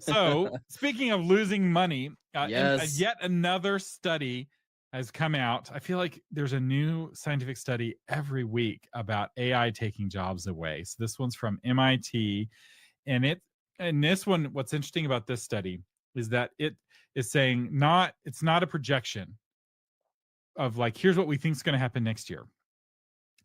So, speaking of losing money, Yes. yet another study has come out. I feel like there's a new scientific study every week about AI taking jobs away. So this one's from MIT, and this one, what's interesting about this study is that it is saying it's not a projection of like, here's what we think is going to happen next year.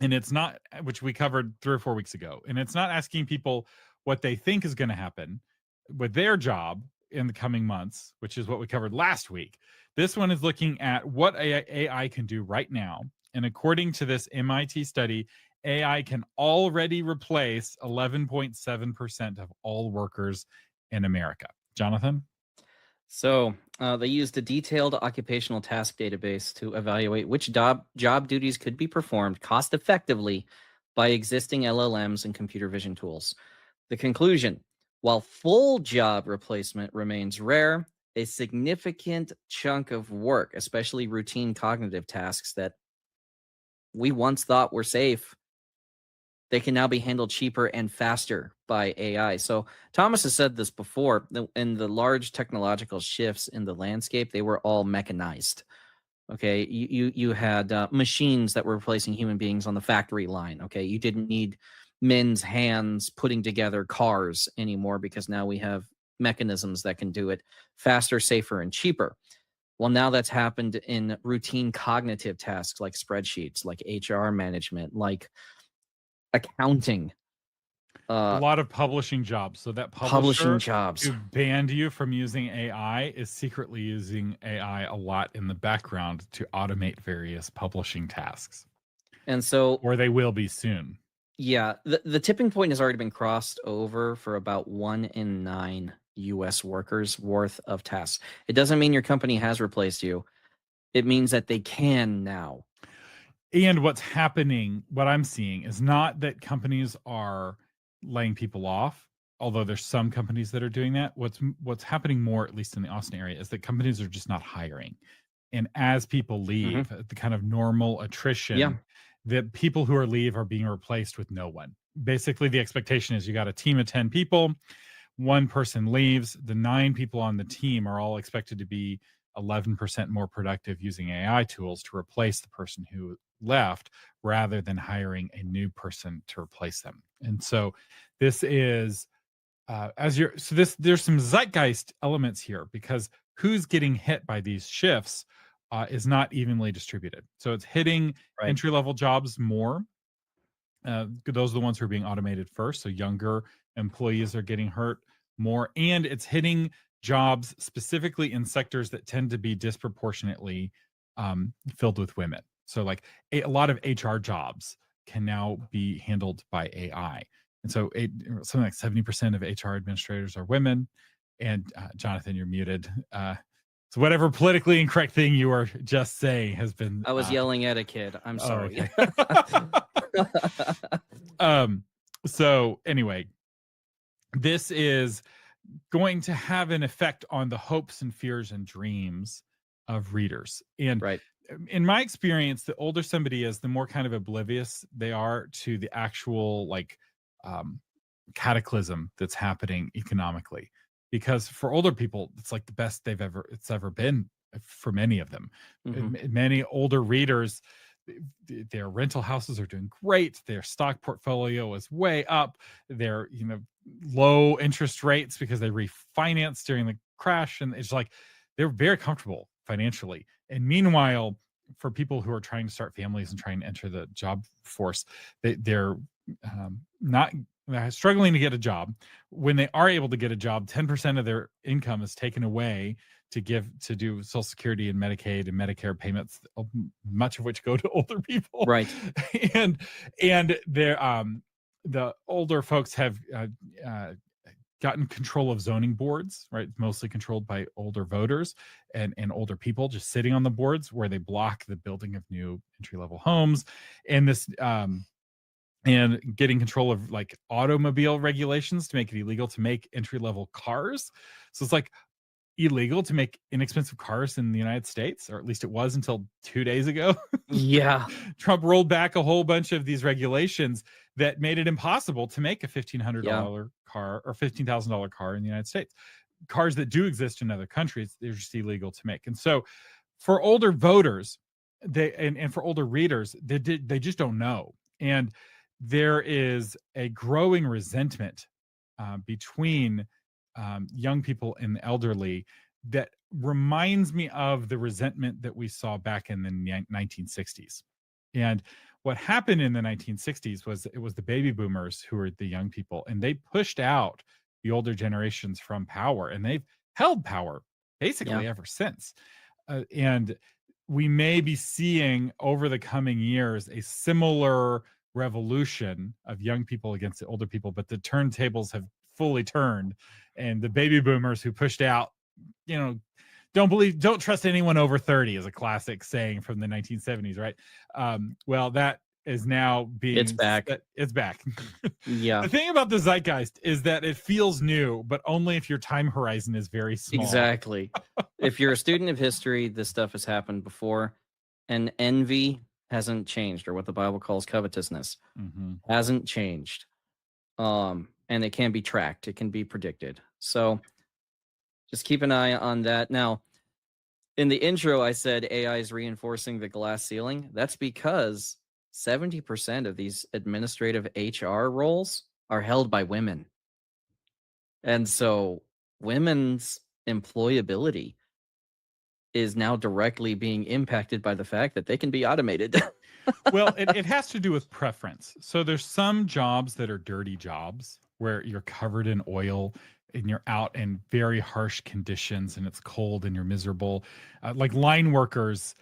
And it's not, which we covered 3 or 4 weeks ago, and it's not asking people what they think is going to happen with their job in the coming months, which is what we covered last week. This one is looking at what AI can do right now. And according to this MIT study, AI can already replace 11.7% of all workers in America. Jonathan? So they used a detailed occupational task database to evaluate which job duties could be performed cost effectively by existing LLMs and computer vision tools. The conclusion: while full job replacement remains rare, a significant chunk of work, especially routine cognitive tasks that we once thought were safe, they can now be handled cheaper and faster by AI. So Thomas has said this before, in the large technological shifts in the landscape, they were all mechanized. Okay, you had machines that were replacing human beings on the factory line. Okay, you didn't need men's hands putting together cars anymore because now we have mechanisms that can do it faster, safer, and cheaper. Well, now that's happened in routine cognitive tasks like spreadsheets, like HR management, like accounting, A uh, lot of publishing jobs. So that publishing publisher jobs. who banned you from using AI is secretly using AI a lot in the background to automate various publishing tasks, And so, or they will be soon. yeah, the tipping point has already been crossed over for about 1 in 9 US workers worth of tasks. It doesn't mean your company has replaced you. It means that they can now. And what's happening, what I'm seeing is not that companies are laying people off, although there's some companies that are doing that. What's happening more, at least in the Austin area, is that companies are just not hiring. And as people Mhm. leave, the kind of normal Yeah, attrition, the people who are being replaced with no one. Basically, the expectation is you got a team of 10 people, one person leaves, the 9 people on the team are all expected to be 11% more productive using AI tools to replace the person who left rather than hiring a new person to replace them. And so this is as you're so this there's some zeitgeist elements here because who's getting hit by these shifts is not evenly distributed. So it's hitting right. entry level jobs more. Those are the ones who are being automated first. So younger employees are getting hurt more, and it's hitting jobs specifically in sectors that tend to be disproportionately filled with women. So, like a lot of HR jobs can now be handled by AI, and so something like 70% of HR administrators are women. And Jonathan, you're muted. So whatever politically incorrect thing you were just saying has been I was yelling at a kid. I'm oh, sorry. okay. um, so anyway, this is going to have an effect on the hopes and fears and dreams of readers. And Right. in my experience, the older somebody is, the more kind of oblivious they are to the actual like um, cataclysm that's happening economically. Because for older people, it's like the best it's ever been for many of them. Mhm. Many older readers, their rental houses are doing great. Their stock portfolio is way up. Their low interest rates because they refinanced during the crash, and it's like they're very comfortable financially. And meanwhile, for people who are trying to start families and trying to enter the job force, they're not struggling to get a job. When they are able to get a job, 10% of their income is taken away to do Social Security and Medicaid and Medicare payments, much of which go to older people. Right. and and they're the older folks have uh, gotten control of zoning boards, right? Mostly controlled by older voters and older people just sitting on the boards where they block the building of new entry level homes. And this and getting control of like automobile regulations to make it illegal to make entry level cars. So it's like illegal to make inexpensive cars in the United States, or at least it was until 2 days ago. Yeah. Trump rolled back a whole bunch of these regulations that made it impossible to make a Yeah. $1,500 car or $15,000 car in the United States. cars that do exist in other countries, they're just illegal to make. And so for older voters, and for older readers, they just don't know. And there is a growing resentment between young people and the elderly that reminds me of the resentment that we saw back in the 1960s. And what happened in the 1960s was it was the baby boomers who were the young people, and they pushed out the older generations from power, and they've held power basically ever since. And we may be seeing over the coming years a similar revolution of young people against the older people, but the turntables have fully turned, and the baby boomers who pushed out, don't trust anyone over 30 is a classic saying from the 1970s, right? Well, that is now being It's back. It's back. Yeah. The thing about the zeitgeist is that it feels new, but only if your time horizon is very small. Exactly. If you're a student of history, this stuff has happened before, and envy hasn't changed, or what the Bible calls covetousness hasn't changed. And it can be tracked, it can be predicted. So just keep an eye on that. Now, in the intro, I said AI is reinforcing the glass ceiling. That's because 70% of these administrative HR roles are held by women. And so women's employability is now directly being impacted by the fact that they can be automated. Well, it has to do with preference. So there's some jobs that are dirty jobs where you're covered in oil and you're out in very harsh conditions and it's cold and you're miserable, like line workers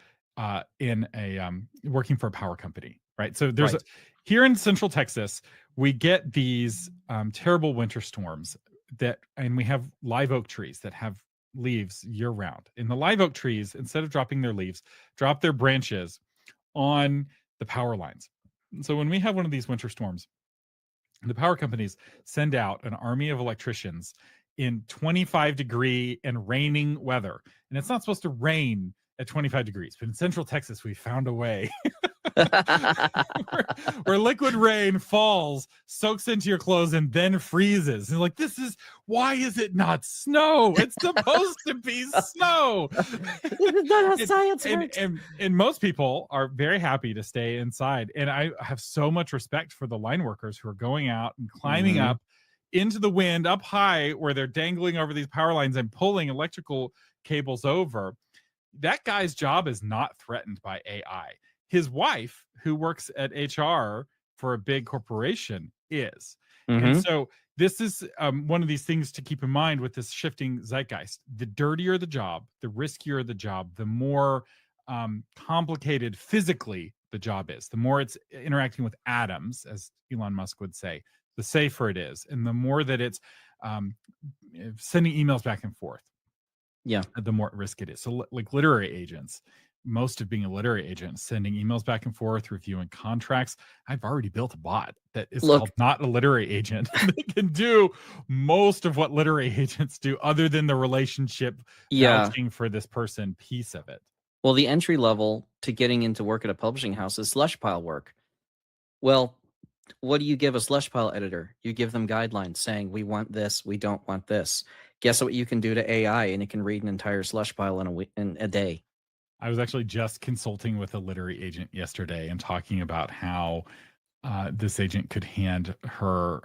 in a working for a power company, right? So there's here in Central Texas, we get these terrible winter storms and we have live oak trees that have leaves year round. And the live oak trees, instead of dropping their leaves, drop their branches on the power lines. And so when we have one of these winter storms, the power companies send out an army of electricians in 25-degree and raining weather. And it's not supposed to rain at 25 degrees, but in Central Texas, we found a way where liquid rain falls, soaks into your clothes, and then freezes. And like, why is it not snow? It's supposed to be snow. Isn't that how science works? And most people are very happy to stay inside. And I have so much respect for the line workers who are going out and climbing up into the wind up high where they're dangling over these power lines and pulling electrical cables over. That guy's job is not threatened by AI. His wife, who works at HR for a big corporation, is. And so this is one of these things to keep in mind with this shifting zeitgeist. The dirtier the job, the riskier the job, the more complicated physically the job is, the more it's interacting with atoms, as Elon Musk would say, the safer it is, and the more that it's sending emails back and forth, the more at risk it is. So like literary agents, most of being a literary agent, sending emails back and forth, reviewing contracts. I've already built a bot that is called Not a Literary Agent. They can do most of what literary agents do, other than the relationship vouching for this person piece of it. Well, the entry level to getting into work at a publishing house is slush pile work. Well, what do you give a slush pile editor? You give them guidelines saying, we want this, we don't want this. Guess what you can do to AI, and it can read an entire slush pile in a day. I was actually just consulting with a literary agent yesterday and talking about how this agent could hand her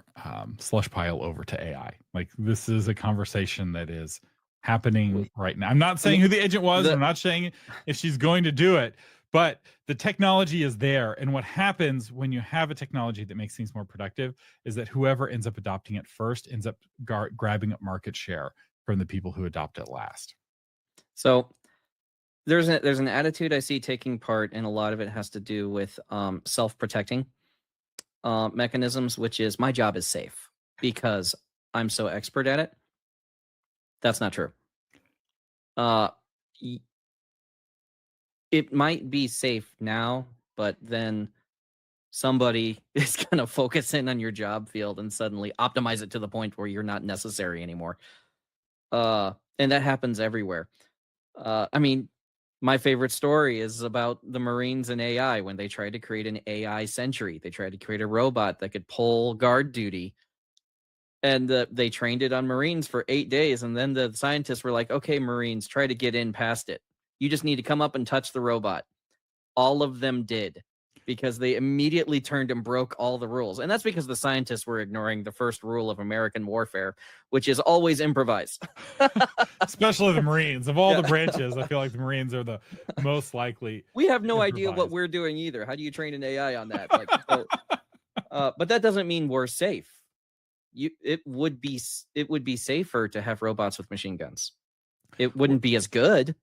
slush pile over to AI. Like, this is a conversation that is happening right now. I'm not saying who the agent was. I'm not saying if she's going to do it, but the technology is there. And what happens when you have a technology that makes things more productive is that whoever ends up adopting it first ends up grabbing up market share from the people who adopt it last. So there's an attitude I see taking part, and a lot of it has to do with self-protecting mechanisms, which is, my job is safe because I'm so expert at it. That's not true. It might be safe now, but then somebody is going to focus in on your job field and suddenly optimize it to the point where you're not necessary anymore. And that happens everywhere. I mean, my favorite story is about the Marines and AI when they tried to create an AI sentry. They tried to create a robot that could pull guard duty And they trained it on Marines for 8 days. And then the scientists were like, okay, Marines, try to get in past it. You just need to come up and touch the robot. All of them did, because they immediately turned and broke all the rules. And that's because the scientists were ignoring the first rule of American warfare, which is always improvise. Especially the Marines. Of all Yeah. the branches, I feel like the Marines are the most likely. We have no idea what improvise. we're doing either. How do you train an AI on that? Like, so, but that doesn't mean we're safe. It would be safer to have robots with machine guns. It wouldn't be as good.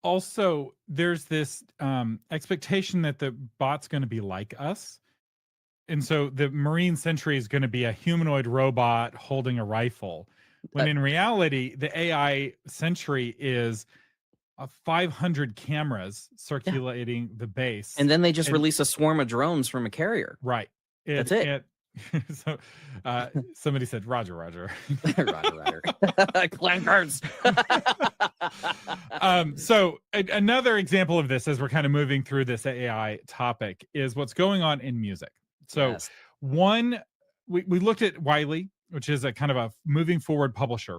Also, there's this expectation that the bot's going to be like us. And so the Marine sentry is going to be a humanoid robot holding a rifle. When in reality, the AI sentry is 500 cameras circulating the base. And then they just release a swarm of drones from a carrier. Right. That's it. So somebody said, Roger, Roger. Roger. Clankers. So another example of this, as we're kind of moving through this AI topic, is what's going on in music. So we looked at Wiley, which is a kind of a moving forward publisher.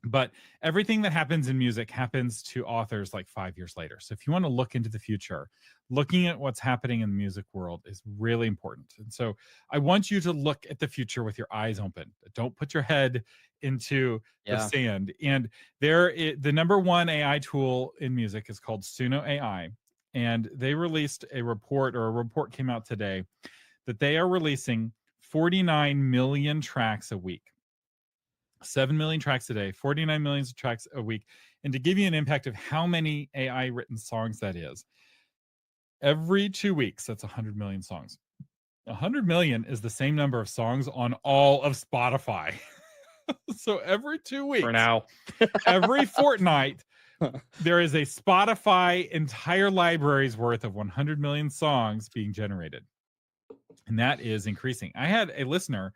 But everything that happens in music happens to authors like 5 years later. So if you want to look into the future, looking at what's happening in the music world is really important. And so I want you to look at the future with your eyes open. Don't put your head into the sand. And the number one AI tool in music is called Suno AI. And they released a report came out today that they are releasing 49 million tracks a week. 7 million tracks a day, 49 million tracks a week. And to give you an impact of how many AI written songs that is, every 2 weeks, that's 100 million songs. 100 million is the same number of songs on all of Spotify. So every 2 weeks, for now, every fortnight, there is a Spotify entire library's worth of 100 million songs being generated. And that is increasing. I had a listener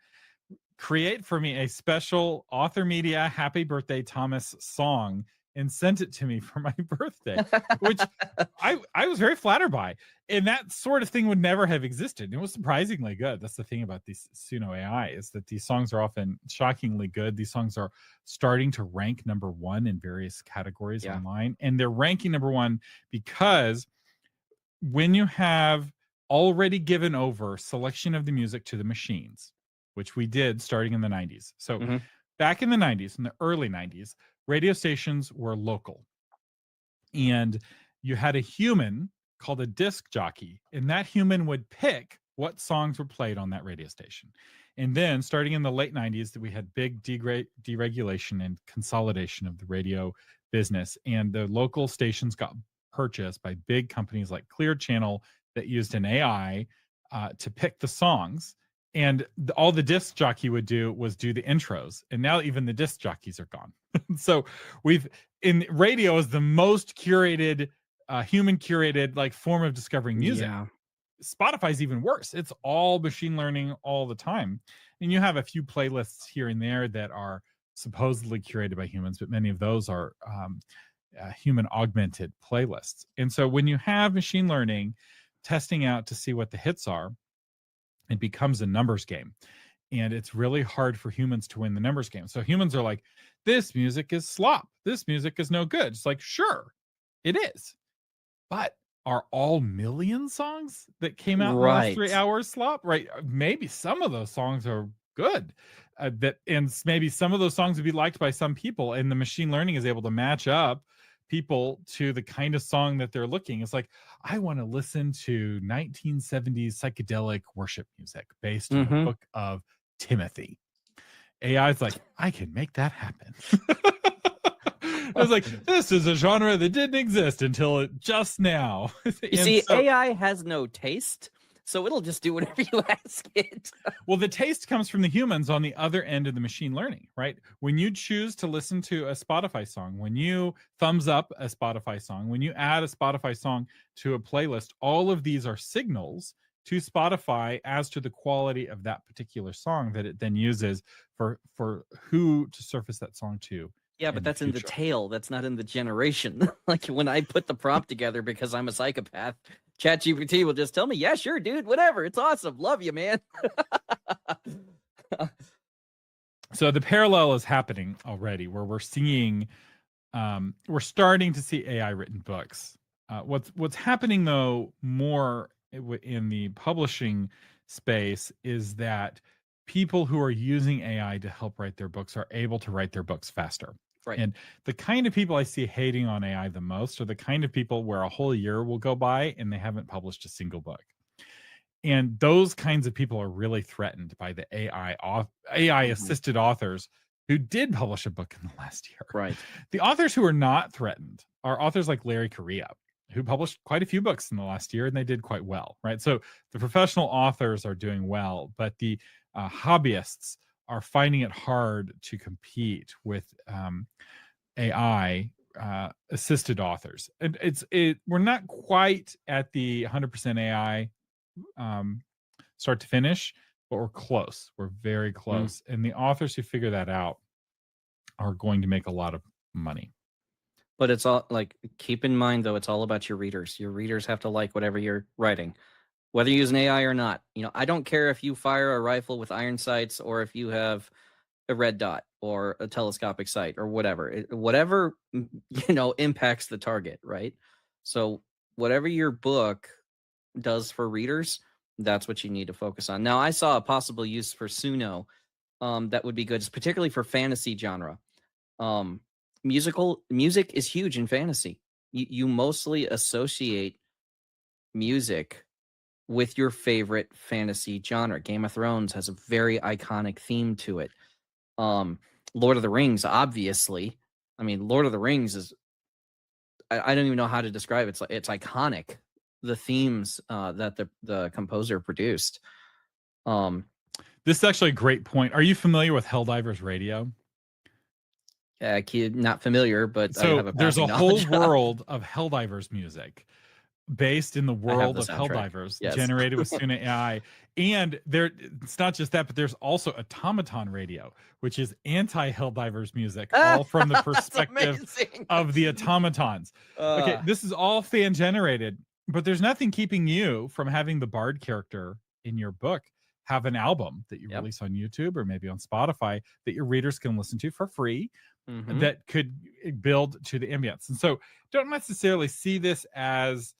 create for me a special Author Media Happy Birthday Thomas song and sent it to me for my birthday, which I was very flattered by. And that sort of thing would never have existed. It was surprisingly good. That's the thing about these Suno AI, is that these songs are often shockingly good. These songs are starting to rank number one in various categories online. And they're ranking number one because when you have already given over selection of the music to the machines, which we did starting in the 90s. So back in the 90s, in the early 90s, radio stations were local. And you had a human called a disc jockey, and that human would pick what songs were played on that radio station. And then starting in the late 90s, we had big deregulation and consolidation of the radio business. And the local stations got purchased by big companies like Clear Channel that used an AI to pick the songs. And all the disc jockey would do was do the intros. And now even the disc jockeys are gone. So radio is the most curated, human curated like form of discovering music. Yeah. Spotify's even worse. It's all machine learning all the time. And you have a few playlists here and there that are supposedly curated by humans, but many of those are human augmented playlists. And so when you have machine learning testing out to see what the hits are, it becomes a numbers game. And it's really hard for humans to win the numbers game. So humans are like, this music is slop. This music is no good. It's like, sure, it is. But are all million songs that came out in the last 3 hours slop? Right. Maybe some of those songs are good. And maybe some of those songs would be liked by some people. And the machine learning is able to match up people to the kind of song that they're looking. It's like, I want to listen to 1970s psychedelic worship music based on the book of Timothy. AI is like, I can make that happen. I was like, this is a genre that didn't exist until just now. You see, AI has no taste, so it'll just do whatever you ask it. Well, the taste comes from the humans on the other end of the machine learning, right? When you choose to listen to a Spotify song, when you thumbs up a Spotify song, when you add a Spotify song to a playlist, all of these are signals to Spotify as to the quality of that particular song that it then uses for who to surface that song to. Yeah, but that's in the tail. That's not in the generation. Like when I put the prompt together because I'm a psychopath, ChatGPT will just tell me, yeah, sure, dude, whatever. It's awesome. Love you, man. So the parallel is happening already, where we're starting to see AI written books. What's happening though more in the publishing space is that people who are using AI to help write their books are able to write their books faster. Right. And the kind of people I see hating on AI the most are the kind of people where a whole year will go by and they haven't published a single book. And those kinds of people are really threatened by the AI assisted authors who did publish a book in the last year. Right. The authors who are not threatened are authors like Larry Correia, who published quite a few books in the last year and they did quite well, right? So the professional authors are doing well, but the hobbyists are finding it hard to compete with AI assisted authors. We're not quite at the 100% AI start to finish, but we're close. We're very close. And the authors who figure that out are going to make a lot of money. But it's all like, keep in mind though, it's all about your readers. Your readers have to like whatever you're writing, whether you use an AI or not. You know, I don't care if you fire a rifle with iron sights or if you have a red dot or a telescopic sight or whatever. Whatever, you know, impacts the target, right? So whatever your book does for readers, that's what you need to focus on. Now, I saw a possible use for Suno that would be good, particularly for fantasy genre. Music is huge in fantasy. You mostly associate music with your favorite fantasy genre. Game of Thrones has a very iconic theme to it. Lord of the Rings, obviously. I mean, Lord of the Rings is, I don't even know how to describe it. It's iconic, the themes that the composer produced. This is actually a great point. Are you familiar with Helldivers Radio? Not familiar, but so I have a there's a whole world of Helldivers music based in the world of Helldivers, generated with Suno AI. And it's not just that, but there's also Automaton Radio, which is anti-Helldivers music, all from the perspective of the automatons. Okay, this is all fan generated, but there's nothing keeping you from having the Bard character in your book have an album that you release on YouTube or maybe on Spotify that your readers can listen to for free, that could build to the ambience. And so don't necessarily see this as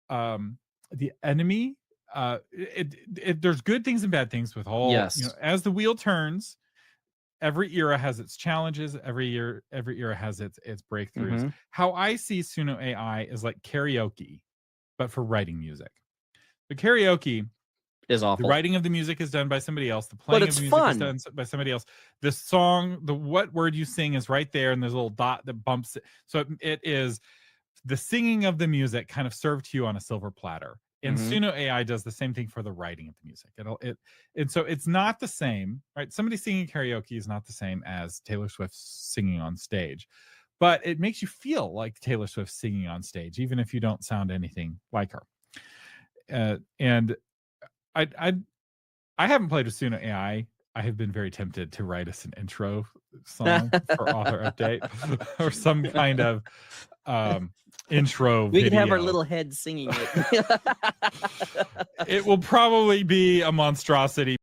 the enemy. There's good things and bad things with all, you know, as the wheel turns, every era has its challenges, every era has its breakthroughs. How I see Suno AI is like karaoke, but for writing music. The karaoke is awful. The writing of the music is done by somebody else. The playing of the music is done by somebody else. The song, what word you sing is right there, and there's a little dot that bumps it. So it is the singing of the music kind of served to you on a silver platter. And Suno AI does the same thing for the writing of the music. And so it's not the same, right? Somebody singing karaoke is not the same as Taylor Swift singing on stage, but it makes you feel like Taylor Swift singing on stage, even if you don't sound anything like her. And I haven't played with Suno AI. I have been very tempted to write us an intro song for Author Update or some kind of intro we video. can have our little head singing it. It will probably be a monstrosity.